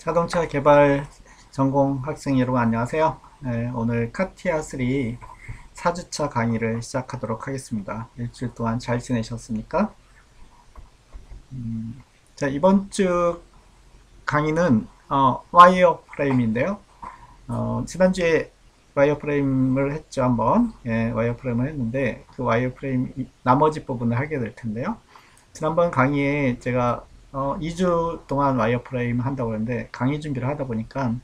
자동차 개발 전공 학생 여러분 안녕하세요. 네, 오늘 카티아 3 4주차 강의를 시작하도록 하겠습니다. 일주일 동안 잘 지내셨습니까? 자, 이번 주 강의는 와이어 프레임인데요. 지난주에 와이어 프레임을 했죠, 한번. 예, 와이어 프레임을 했는데 그 와이어 프레임 나머지 부분을 하게 될 텐데요. 지난번 강의에 제가 2주 동안 와이어프레임 한다고 했는데 강의 준비를 하다 보니까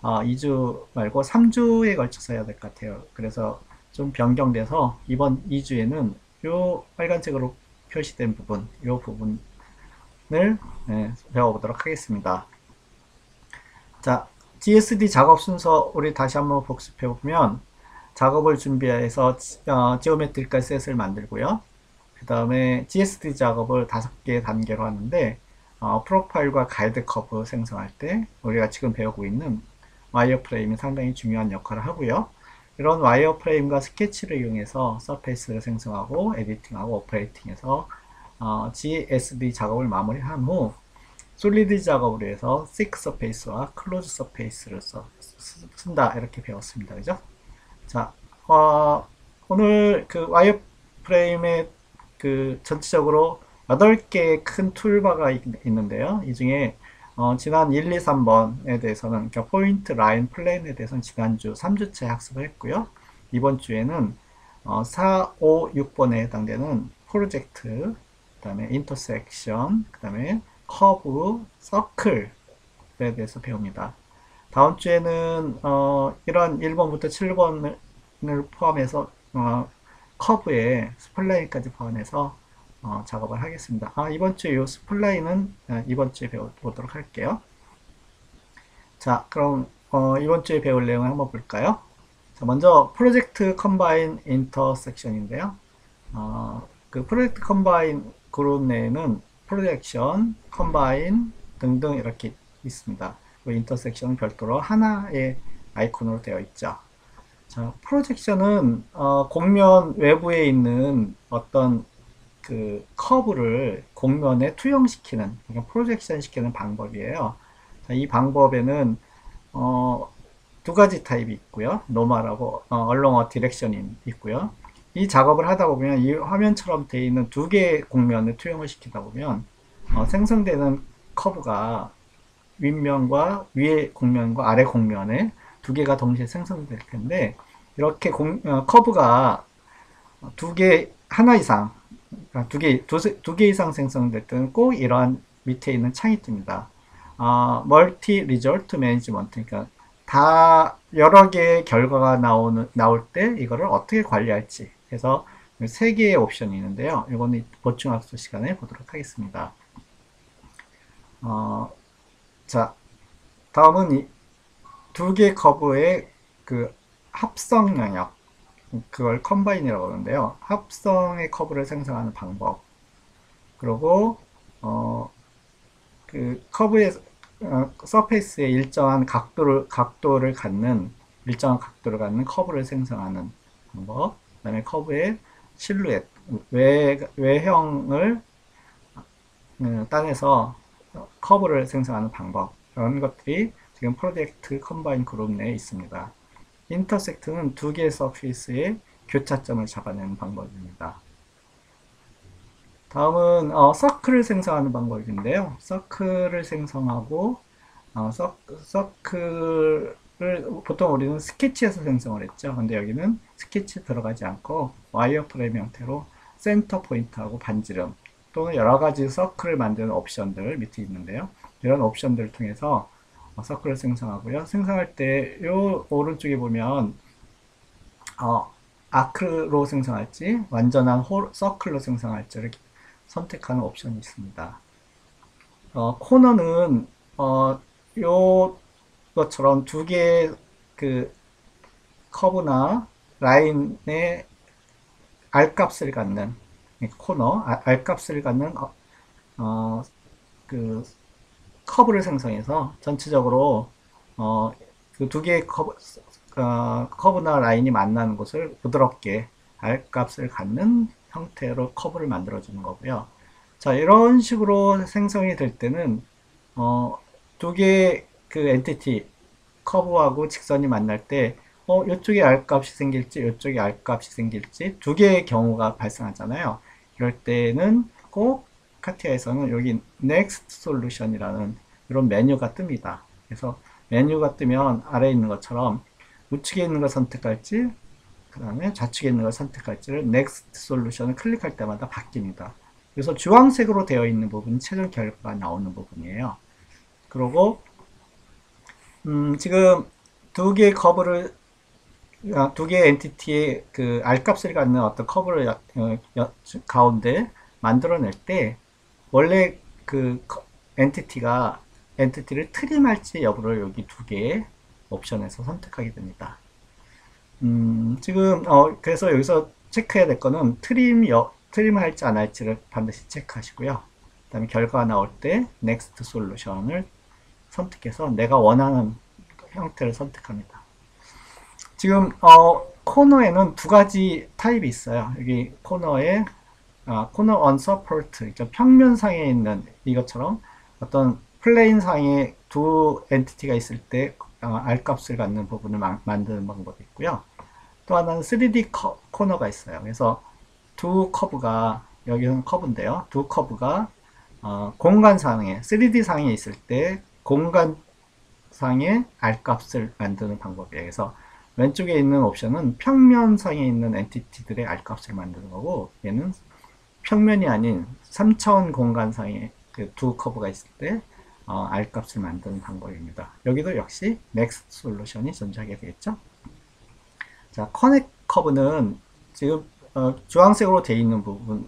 2주 말고 3주에 걸쳐서 해야 될 것 같아요. 그래서 좀 변경돼서 이번 2주에는 요 빨간색으로 표시된 부분, 요 부분을 배워보도록 하겠습니다. 자, GSD 작업 순서 우리 다시 한번 복습해 보면 작업을 준비해서 지오메트리컬 셋을 만들고요. 그 다음에 GSD 작업을 5개의 단계로 하는데 프로파일과 가이드 커브 생성할 때 우리가 지금 배우고 있는 와이어프레임이 상당히 중요한 역할을 하고요. 이런 와이어프레임과 스케치를 이용해서 서페이스를 생성하고 에디팅하고 오퍼레이팅해서 GSD 작업을 마무리한 후 솔리드 작업을 위해서 thick surface와 close surface를 쓴다 이렇게 배웠습니다. 그죠? 자, 오늘 그 와이어프레임의 그 전체적으로 8개의 큰 툴바가 있는데요. 이 중에 지난 1, 2, 3번에 대해서는 그러니까 포인트, 라인, 플레인에 대해서는 지난주 3주째 학습을 했고요. 이번 주에는 4, 5, 6번에 해당되는 프로젝트, 그 다음에 인터섹션, 그 다음에 커브, 서클에 대해서 배웁니다. 다음 주에는 이런 1번부터 7번을 포함해서 커브에 스플라인까지 포함해서 작업을 하겠습니다. 이번 주에 이 스플라인은 이번 주에 배워보도록 할게요. 자, 그럼 이번 주에 배울 내용을 한번 볼까요? 자, 먼저 프로젝트 컴바인 인터섹션인데요. 그 프로젝트 컴바인 그룹 내에는 프로젝션, 컴바인 등등 이렇게 있습니다. 그 인터섹션은 별도로 하나의 아이콘으로 되어 있죠. 자, 프로젝션은 곡면 외부에 있는 어떤 그 커브를 곡면에 투영시키는, 그러니까 프로젝션 시키는 방법이에요. 자, 이 방법에는 두 가지 타입이 있고요. 노멀하고 얼롱어 디렉션이 있고요. 이 작업을 하다 보면 이 화면처럼 되어 있는 두 개의 곡면을 투영을 시키다 보면 생성되는 커브가 윗면과 위의 곡면과 아래 곡면에 두 개가 동시에 생성될 텐데 이렇게 커브가 두 개, 하나 이상, 두 개 이상 생성될 때는 꼭 이러한 밑에 있는 창이 뜹니다. 멀티 리졸트 매니지먼트, 그러니까 다 여러 개의 결과가 나올 때 이거를 어떻게 관리할지 해서 세 개의 옵션이 있는데요. 이거는 보충학습 시간에 보도록 하겠습니다. 자, 다음은 두 개 커브의 그 합성 영역, 그걸 컴바인이라고 하는데요. 합성의 커브를 생성하는 방법. 그리고 그 커브의 서페이스에 일정한 각도를 갖는 커브를 생성하는 방법. 그다음에 커브의 실루엣, 외형을 따내서 커브를 생성하는 방법. 이런 것들이 지금 프로젝트 컴바인 그룹 내에 있습니다. 인터섹트는 두 개의 서페이스의 교차점을 잡아내는 방법입니다. 다음은 서클을 생성하는 방법인데요. 서클을 생성하고 서클을 보통 우리는 스케치에서 생성을 했죠. 근데 여기는 스케치 들어가지 않고 와이어프레임 형태로 센터 포인트하고 반지름 또는 여러 가지 서클을 만드는 옵션들 밑에 있는데요. 이런 옵션들을 통해서 서클을 생성하고요. 생성할 때 요 오른쪽에 보면 아크로 생성할지 완전한 서클로 생성할지 이렇게 선택하는 옵션이 있습니다. 코너는 요 것처럼 두 개의 그 커브나 라인의 R값을 갖는 코너, R값을 갖는 그 커브를 생성해서 전체적으로 그 두 개의 커브나 라인이 만나는 곳을 부드럽게 R값을 갖는 형태로 커브를 만들어 주는 거고요. 자, 이런 식으로 생성이 될 때는 두 개의 그 엔티티 커브하고 직선이 만날 때 이쪽에 R값이 생길지 이쪽에 R값이 생길지 두 개의 경우가 발생하잖아요. 이럴 때는 꼭 카티아에서는 여기 Next Solution이라는 이런 메뉴가 뜹니다. 그래서 메뉴가 뜨면 아래에 있는 것처럼 우측에 있는 걸 선택할지 그 다음에 좌측에 있는 걸 선택할지를 Next Solution을 클릭할 때마다 바뀝니다. 그래서 주황색으로 되어 있는 부분이 최종 결과가 나오는 부분이에요. 그리고 지금 두 개의 커브를 두 개의 엔티티의 그 R값을 갖는 어떤 커브를 가운데 만들어낼 때 원래 그 엔티티를 트림할지 여부를 여기 두 개의 옵션에서 선택하게 됩니다. 지금 그래서 여기서 체크해야 될 거는 트림할지 안 할지를 반드시 체크하시고요. 그 다음에 결과가 나올 때 Next Solution을 선택해서 내가 원하는 형태를 선택합니다. 지금 코너에는 두 가지 타입이 있어요. 여기 코너에 코너 on support, 그러니까 평면상에 있는 이것처럼 어떤 플레인 상에 두 엔티티가 있을 때 R값을 갖는 부분을 만드는 방법이 있고요. 또 하나는 3D 코너가 있어요. 그래서 두 커브가 여기는 커브인데요. 두 커브가 공간상에 3D 상에 있을 때 공간상에 R값을 만드는 방법이에요. 그래서 왼쪽에 있는 옵션은 평면상에 있는 엔티티들의 R값을 만드는 거고, 얘는 평면이 아닌 3차원 공간상에 그 두 커브가 있을 때 R값을 만드는 방법입니다. 여기도 역시 Next 솔루션이 존재하게 되겠죠. 자, 커넥 커브는 지금 주황색으로 되어 있는 부분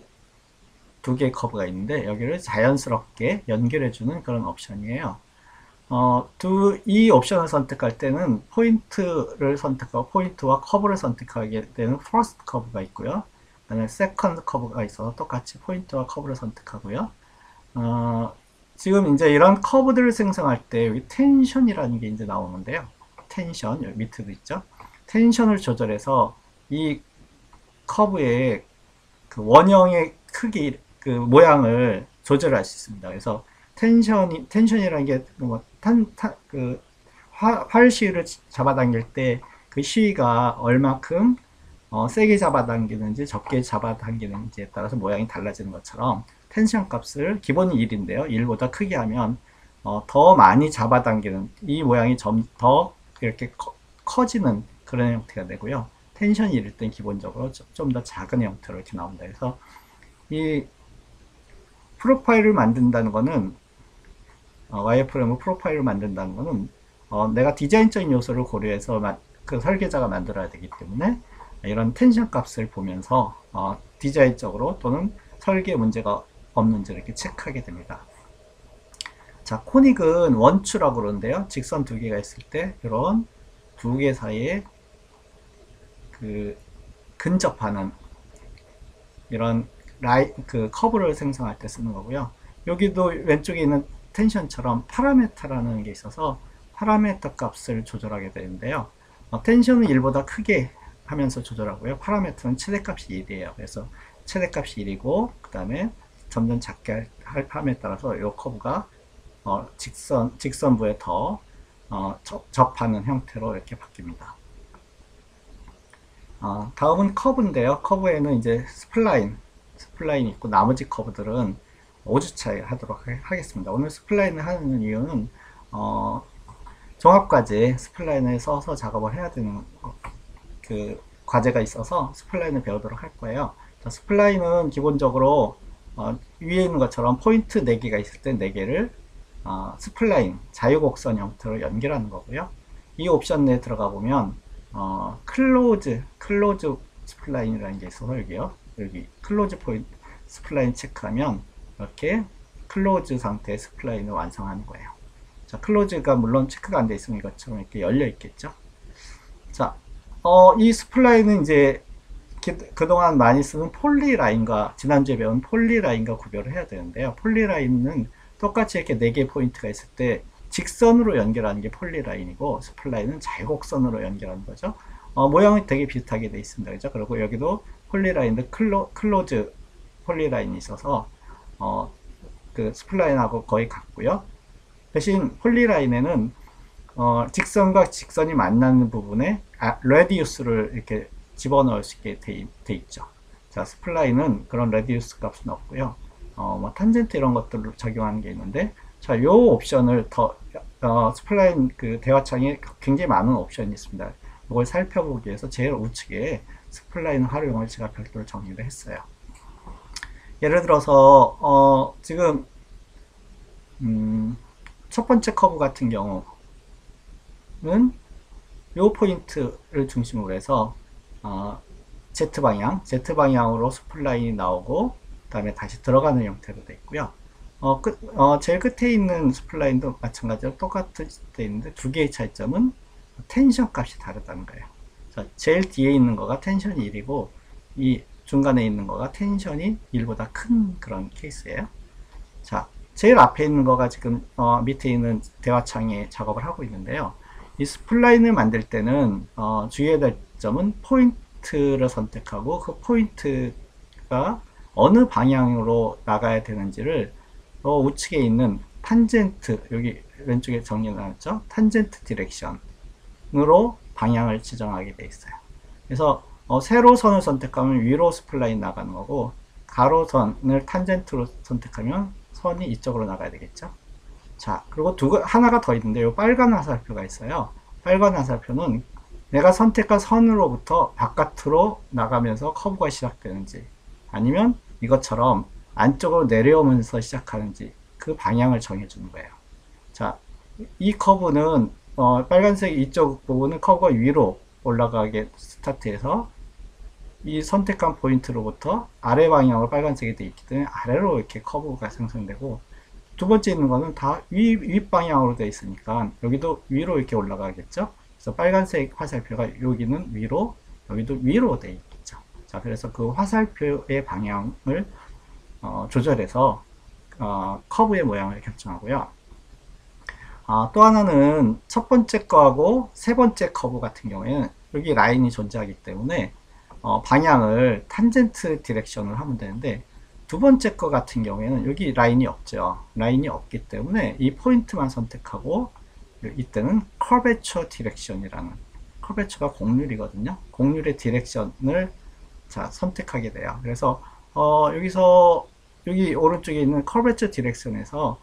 두 개의 커브가 있는데 여기를 자연스럽게 연결해주는 그런 옵션이에요. 이 옵션을 선택할 때는 포인트를 선택하고 포인트와 커브를 선택하게 되는 first 커브가 있고요. 그다음에 second 커브가 있어서 똑같이 포인트와 커브를 선택하고요. 지금 이제 이런 커브들을 생성할 때 여기 텐션이라는 게 이제 나오는데요. 텐션 여기 밑에도 있죠. 텐션을 조절해서 이 커브의 그 원형의 크기 그 모양을 조절할 수 있습니다. 그래서 텐션이라는 게 뭐 활 시위를 잡아당길 때 그 시위가 얼마큼 세게 잡아당기는지 적게 잡아당기는지에 따라서 모양이 달라지는 것처럼 텐션 값을 기본이 1인데요. 1보다 크게 하면 더 많이 잡아당기는 이 모양이 좀 더 이렇게 커지는 그런 형태가 되고요. 텐션이 1일 땐 기본적으로 좀 더 작은 형태로 이렇게 나온다. 그래서 이 프로파일을 만든다는 거는 와이어프레임 프로파일을 만든다는 거는 내가 디자인적인 요소를 고려해서 그 설계자가 만들어야 되기 때문에 이런 텐션 값을 보면서 디자인적으로 또는 설계 문제가 없는지 이렇게 체크하게 됩니다. 자, 코닉은 원추라고 그러는데요. 직선 두 개가 있을 때 이런 두 개 사이에 그 근접하는 이런 그 커브를 생성할 때 쓰는 거고요. 여기도 왼쪽에 있는 텐션처럼 파라메터라는 게 있어서 파라메터 값을 조절하게 되는데요. 텐션은 1보다 크게 하면서 조절하고요. 파라메터는 최대값이 1이에요. 그래서 최대값이 1이고 그 다음에 점점 작게 할 파함에 따라서 이 커브가 직선부에 더 접하는 형태로 이렇게 바뀝니다. 다음은 커브인데요. 커브에는 이제 스플라인이 있고 나머지 커브들은 5주차에 하도록 하겠습니다. 오늘 스플라인을 하는 이유는 종합과제 스플라인을 써서 작업을 해야 되는 그 과제가 있어서 스플라인을 배우도록 할 거예요. 자, 스플라인은 기본적으로 위에 있는 것처럼 포인트 4개가 있을 때 4개를 스플라인 자유곡선 형태로 연결하는 거고요. 이 옵션 내에 들어가 보면 클로즈 스플라인이라는 게 있어서 여기 클로즈 포인트 스플라인 체크하면 이렇게 클로즈 상태의 스플라인을 완성하는 거예요. 자, 클로즈가 물론 체크가 안 돼 있으면 이것처럼 이렇게 열려 있겠죠. 자, 이 스플라인은 이제 그동안 많이 쓰는 폴리라인과 지난주에 배운 폴리라인과 구별을 해야 되는데요. 폴리라인은 똑같이 이렇게 4개의 포인트가 있을 때 직선으로 연결하는 게 폴리라인이고 스플라인은 자유곡선으로 연결하는 거죠. 모양이 되게 비슷하게 되어 있습니다. 그죠? 그리고 여기도 폴리라인도 클로즈 폴리라인이 있어서 그 스플라인하고 거의 같고요. 대신 폴리라인에는 직선과 직선이 만나는 부분에 레디우스를 이렇게 집어넣을 수 있게 돼 있죠. 자, 스플라인은 그런 레디우스 값은 없고요. 뭐 탄젠트 이런 것들로 적용하는 게 있는데, 자, 요 옵션을 스플라인 그 대화창에 굉장히 많은 옵션이 있습니다. 이걸 살펴보기 위해서 제일 우측에 스플라인 활용을 제가 별도로 정리를 했어요. 예를 들어서 지금 첫 번째 커브 같은 경우는 요 포인트를 중심으로 해서 Z방향으로 스플라인이 나오고 그 다음에 다시 들어가는 형태로 되어 있고요. 제일 끝에 있는 스플라인도 마찬가지로 똑같이 되어 있는데 두 개의 차이점은 텐션 값이 다르다는 거예요. 자, 제일 뒤에 있는 거가 텐션이 1이고 이 중간에 있는 거가 텐션이 1보다 큰 그런 케이스예요. 자, 제일 앞에 있는 거가 지금 밑에 있는 대화창에 작업을 하고 있는데요. 이 스플라인을 만들 때는 주의해야 될 점은 포인트를 선택하고 그 포인트가 어느 방향으로 나가야 되는지를 우측에 있는 탄젠트, 여기 왼쪽에 정리 나왔죠? 탄젠트 디렉션으로 방향을 지정하게 돼 있어요. 그래서 세로선을 선택하면 위로 스플라인 나가는 거고 가로선을 탄젠트로 선택하면 선이 이쪽으로 나가야 되겠죠. 자, 그리고 하나가 더 있는데 요 빨간 화살표가 있어요. 빨간 화살표는 내가 선택한 선으로부터 바깥으로 나가면서 커브가 시작되는지 아니면 이것처럼 안쪽으로 내려오면서 시작하는지 그 방향을 정해주는 거예요. 자, 이 커브는 빨간색 이쪽 부분은 커브가 위로 올라가게 스타트해서 이 선택한 포인트로부터 아래 방향으로 빨간색이 되어 있기 때문에 아래로 이렇게 커브가 생성되고 두 번째 있는 거는 다 윗방향으로 되어 있으니까 여기도 위로 이렇게 올라가겠죠. 그래서 빨간색 화살표가 여기는 위로, 여기도 위로 되어 있겠죠. 자, 그래서 그 화살표의 방향을 조절해서 커브의 모양을 결정하고요. 또 하나는 첫 번째 거하고 세 번째 커브 같은 경우에는 여기 라인이 존재하기 때문에 방향을 탄젠트 디렉션을 하면 되는데 두 번째 거 같은 경우에는 여기 라인이 없죠. 라인이 없기 때문에 이 포인트만 선택하고 이때는 커베처 디렉션이라는 커베처가 곡률이거든요. 곡률의 디렉션을 선택하게 돼요. 그래서 여기서 여기 오른쪽에 있는 커베처 디렉션에서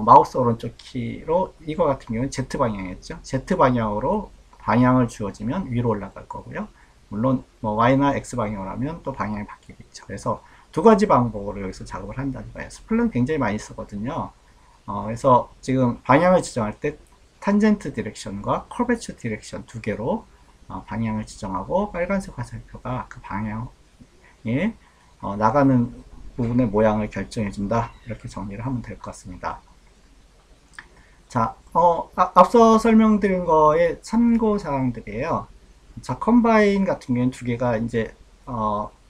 마우스 오른쪽 키로 이거 같은 경우는 Z 방향이었죠. Z 방향으로 방향을 주어지면 위로 올라갈 거고요. 물론 뭐 Y나 X 방향으로 하면 또 방향이 바뀌겠죠. 그래서 두 가지 방법으로 여기서 작업을 한다는 거예요. 스플은 굉장히 많이 쓰거든요. 그래서 지금 방향을 지정할 때 탄젠트 디렉션과 커베처 디렉션 두 개로 방향을 지정하고 빨간색 화살표가 그 방향에 나가는 부분의 모양을 결정해 준다. 이렇게 정리를 하면 될 것 같습니다. 자, 앞서 설명드린 거의 참고 사항들이에요. 자, 컴바인 같은 경우는 두 개가 이제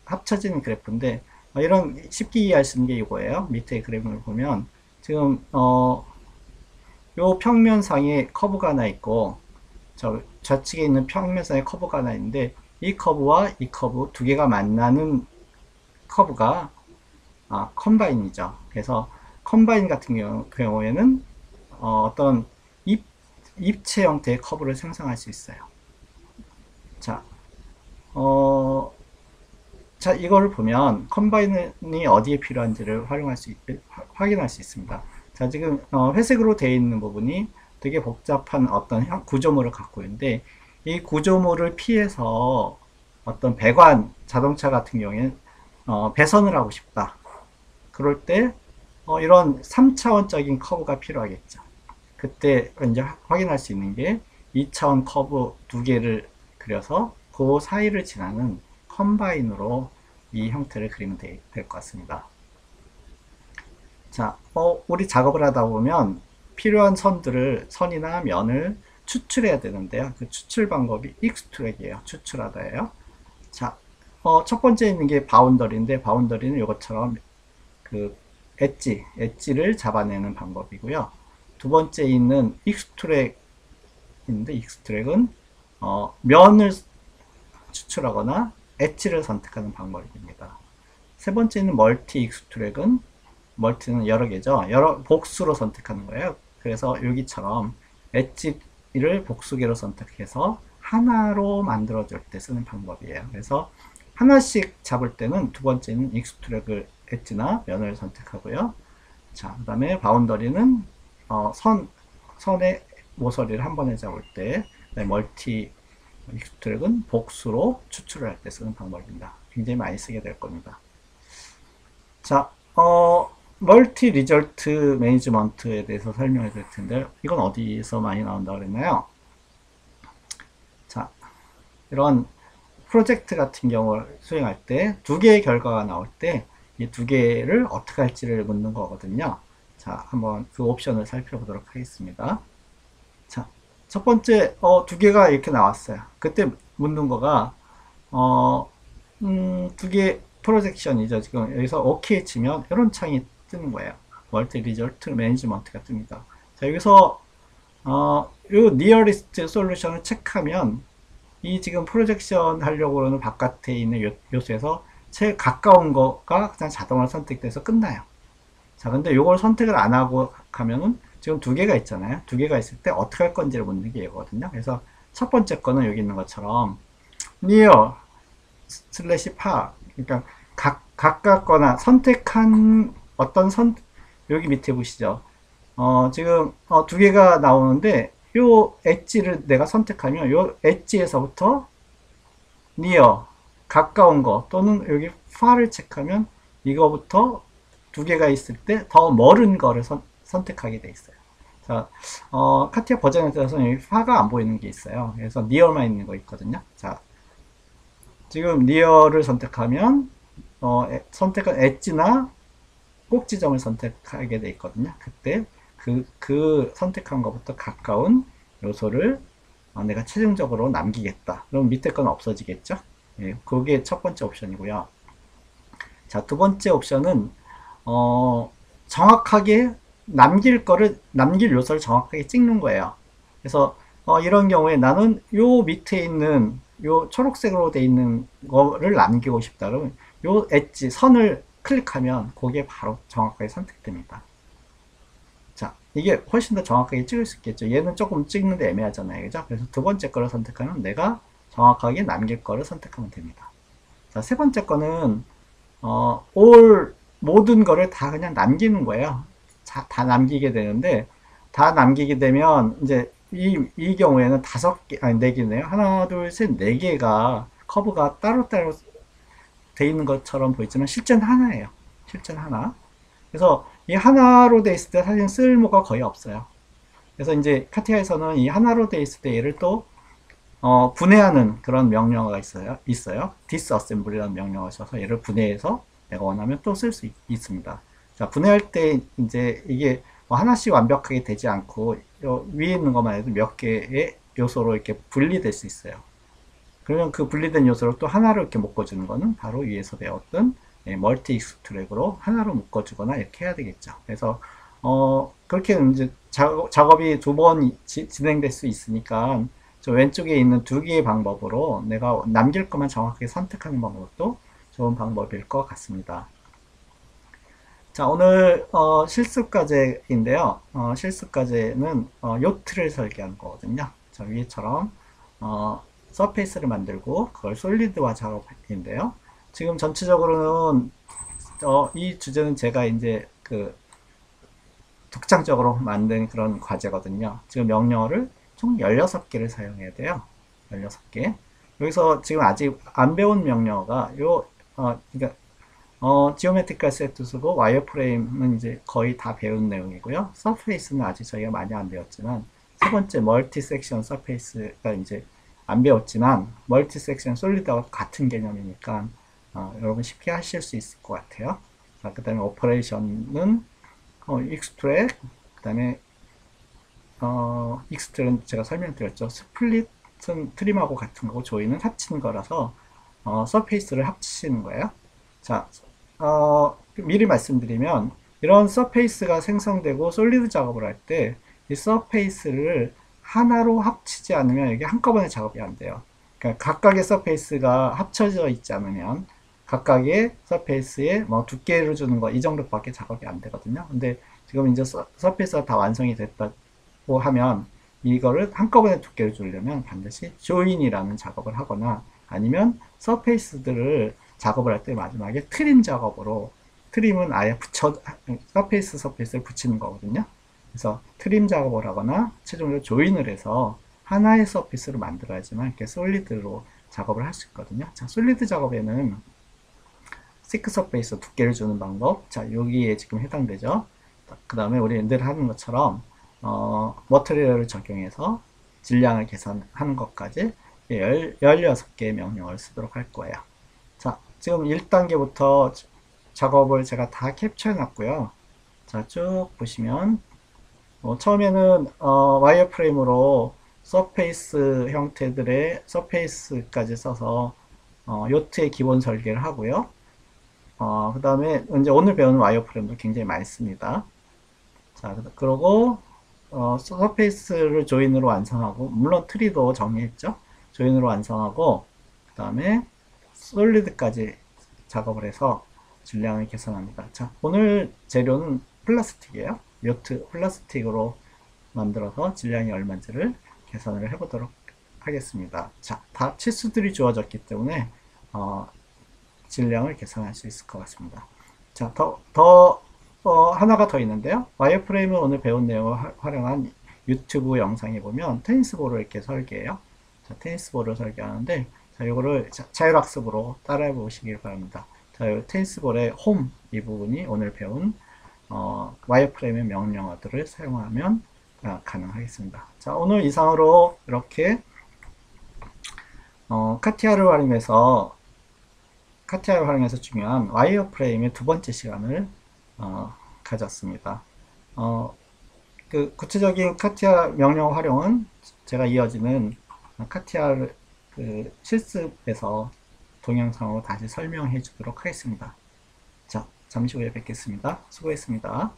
합쳐지는 그래프인데 이런 쉽게 이해할 수 있는 게 이거예요. 밑에 그래프를 보면 지금 요 평면상에 커브가 하나 있고 저 좌측에 있는 평면상에 커브가 하나 있는데 이 커브와 이 커브 두 개가 만나는 커브가 컴바인이죠. 그래서 컴바인 같은 경우에는 어떤 입체 형태의 커브를 생성할 수 있어요. 자, 자, 이걸 보면 컴바인이 어디에 필요한지를 확인할 수 있습니다. 자, 지금 회색으로 되어 있는 부분이 되게 복잡한 어떤 구조물을 갖고 있는데 이 구조물을 피해서 어떤 배관 자동차 같은 경우에는 배선을 하고 싶다. 그럴 때 이런 3차원적인 커브가 필요하겠죠. 그때 이제 확인할 수 있는 게 2차원 커브 두 개를 그려서 그 사이를 지나는 컴바인으로 이 형태를 그리면 될 것 같습니다. 자, 우리 작업을 하다 보면 필요한 선이나 면을 추출해야 되는데요. 그 추출 방법이 익스트랙이에요. 추출하다예요. 자, 첫 번째 있는 게 바운더리인데 바운더리는 이것처럼 그 엣지를 잡아내는 방법이고요. 두 번째 있는 익스트랙인데 익스트랙은 면을 추출하거나 엣지를 선택하는 방법입니다. 세 번째 있는 멀티 익스트랙은 멀티는 여러 개죠. 여러 복수로 선택하는 거예요. 그래서 여기처럼 엣지 이를 복수계로 선택해서 하나로 만들어줄 때 쓰는 방법이에요. 그래서 하나씩 잡을 때는 두 번째는 익스트랙을 엣지나 면을 선택하고요. 자, 그 다음에 바운더리는 선의 모서리를 한 번에 잡을 때, 멀티 익스트랙은 복수로 추출을 할 때 쓰는 방법입니다. 굉장히 많이 쓰게 될 겁니다. 자, 멀티 리절트 매니지먼트에 대해서 설명해 드릴 텐데, 이건 어디서 많이 나온다고 그랬나요? 자, 이런 프로젝트 같은 경우를 수행할 때 두 개의 결과가 나올 때 이 두 개를 어떻게 할지를 묻는 거거든요. 자, 한번 그 옵션을 살펴보도록 하겠습니다. 자, 첫 번째, 두 개가 이렇게 나왔어요. 그때 묻는 거가, 두 개 프로젝션이죠. 지금 여기서 OK 치면 이런 창이 뜨는 거예요. 멀티 리절트 매니지먼트가 뜹니다. 자, 여기서, 요 니어리스트 솔루션을 체크하면 이 지금 프로젝션 하려고 하는 바깥에 있는 요소에서 제일 가까운 거가 그냥 자동으로 선택돼서 끝나요. 자, 근데 이걸 선택을 안 하고 가면은 지금 두 개가 있잖아요. 두 개가 있을 때 어떻게 할 건지를 묻는 게 이거거든요. 그래서 첫 번째 거는 여기 있는 것처럼 near 슬래시 far, 그러니까 가깝거나 선택한 어떤 여기 밑에 보시죠. 지금 두 개가 나오는데 요 엣지를 내가 선택하면 요 엣지에서부터 near 가까운 거 또는 여기 far를 체크하면 이거부터 두 개가 있을 때 더 멀은 거를 선택하게 돼 있어요. 자, 카티아 버전에 따라서는 여기 far가 안 보이는 게 있어요. 그래서 near만 있는 거 있거든요. 자, 지금 near를 선택하면 선택한 엣지나 꼭지점을 선택하게 돼 있거든요. 그때 그 선택한 것부터 가까운 요소를 내가 최종적으로 남기겠다. 그럼 밑에 건 없어지겠죠? 예, 그게 첫 번째 옵션이고요. 자, 두 번째 옵션은 정확하게 남길 요소를 정확하게 찍는 거예요. 그래서 이런 경우에 나는 요 밑에 있는 요 초록색으로 되어 있는 거를 남기고 싶다. 그러면 요 엣지 선을 클릭하면 거기에 바로 정확하게 선택됩니다. 자, 이게 훨씬 더 정확하게 찍을 수 있겠죠. 얘는 조금 찍는데 애매하잖아요. 그죠? 그래서 두 번째 거를 선택하면 내가 정확하게 남길 거를 선택하면 됩니다. 자, 세 번째 거는 모든 거를 다 그냥 남기는 거예요. 다 남기게 되는데, 다 남기게 되면 이제 이 경우에는 네 개네요. 하나, 둘, 셋, 네 개가 커브가 따로따로 돼 있는 것처럼 보이지만 실제는 하나예요. 실제는 하나. 그래서 이 하나로 돼 있을 때 사실 쓸모가 거의 없어요. 그래서 이제 카티아에서는 이 하나로 돼 있을 때 얘를 또 분해하는 그런 명령어가 있어요. disassembly라는 명령어가 있어서 얘를 분해해서 내가 원하면 또 쓸 수 있습니다. 자, 분해할 때 이제 이게 뭐 하나씩 완벽하게 되지 않고 위에 있는 것만 해도 몇 개의 요소로 이렇게 분리될 수 있어요. 그러면 그 분리된 요소를 또 하나로 이렇게 묶어주는 거는 바로 위에서 배웠던 멀티 익스트랙으로 하나로 묶어주거나 이렇게 해야 되겠죠. 그래서 그렇게 이제 작업이 두 번 진행될 수 있으니까 저 왼쪽에 있는 두 개의 방법으로 내가 남길 것만 정확하게 선택하는 방법도 좋은 방법일 것 같습니다. 자, 오늘 실습과제인데요. 실습과제는 요트를 설계하는 거거든요. 자, 위에처럼 서페이스를 만들고 그걸 솔리드화 작업인데요. 지금 전체적으로는 이 주제는 제가 이제 그 독창적으로 만든 그런 과제거든요. 지금 명령어를 총 16개를 사용해야 돼요. 16개. 여기서 지금 아직 안 배운 명령어가 그러니까 지오메트리컬 세트 쓰고 와이어프레임은 이제 거의 다 배운 내용이고요. 서페이스는 아직 저희가 많이 안 배웠지만 세 번째 멀티 섹션 서페이스가 이제 안 배웠지만 멀티 섹션 솔리드하고 같은 개념이니까 여러분 쉽게 하실 수 있을 것 같아요. 자, 그 다음에 오퍼레이션은 익스트랙, 그 다음에 익스트랙은 제가 설명드렸죠. 스플릿은 트림하고 같은 거고 조이는 합치는 거라서 서페이스를 합치시는 거예요. 자, 미리 말씀드리면 이런 서페이스가 생성되고 솔리드 작업을 할 때 이 서페이스를 하나로 합치지 않으면 이게 한꺼번에 작업이 안 돼요. 그러니까 각각의 서페이스가 합쳐져 있지 않으면 각각의 서페이스에 뭐 두께를 주는 거 이 정도밖에 작업이 안 되거든요. 근데 지금 이제 서페이스가 다 완성이 됐다고 하면 이거를 한꺼번에 두께를 주려면 반드시 조인이라는 작업을 하거나 아니면 서페이스들을 작업을 할 때 마지막에 트림 작업으로 트림은 아예 서페이스를 붙이는 거거든요. 그래서 트림 작업을 하거나 최종적으로 조인을 해서 하나의 서페이스를 만들어야지만 이렇게 솔리드로 작업을 할 수 있거든요. 자, 솔리드 작업에는 시크 서페이스 두께를 주는 방법, 자, 여기에 지금 해당되죠. 그 다음에 우리 늘 하는 것처럼 머터리얼을 적용해서 질량을 계산하는 것까지 16개의 명령어를 쓰도록 할 거예요. 자, 지금 1단계부터 작업을 제가 다 캡처해 놨고요. 자, 쭉 보시면 처음에는 와이어프레임으로 서페이스 형태들의 서페이스까지 써서 요트의 기본 설계를 하고요. 그 다음에 이제 오늘 배우는 와이어프레임도 굉장히 많이 씁니다. 자, 그러고 서페이스를 조인으로 완성하고, 물론 트리도 정리했죠. 조인으로 완성하고, 그 다음에 솔리드까지 작업을 해서 질량을 계산합니다. 자, 오늘 재료는 플라스틱이에요. 요트 플라스틱으로 만들어서 질량이 얼마인지를 계산을 해보도록 하겠습니다. 자, 다 치수들이 주어졌기 때문에 질량을 계산할 수 있을 것 같습니다. 자, 하나가 더 있는데요. 와이어프레임은 오늘 배운 내용을 활용한 유튜브 영상에 보면 테니스볼을 이렇게 설계해요. 자, 테니스볼을 설계하는데, 자, 요거를 자율학습으로 따라해 보시길 바랍니다. 자, 요 테니스볼의 홈 이 부분이 오늘 배운 와이어프레임의 명령어들을 사용하면 가능하겠습니다. 자, 오늘 이상으로 이렇게 카티아를 활용해서 중요한 와이어프레임의 두 번째 시간을 가졌습니다. 구체적인 카티아 명령 활용은 제가 이어지는 카티아 실습에서 동영상으로 다시 설명해 주도록 하겠습니다. 자, 잠시 후에 뵙겠습니다. 수고했습니다.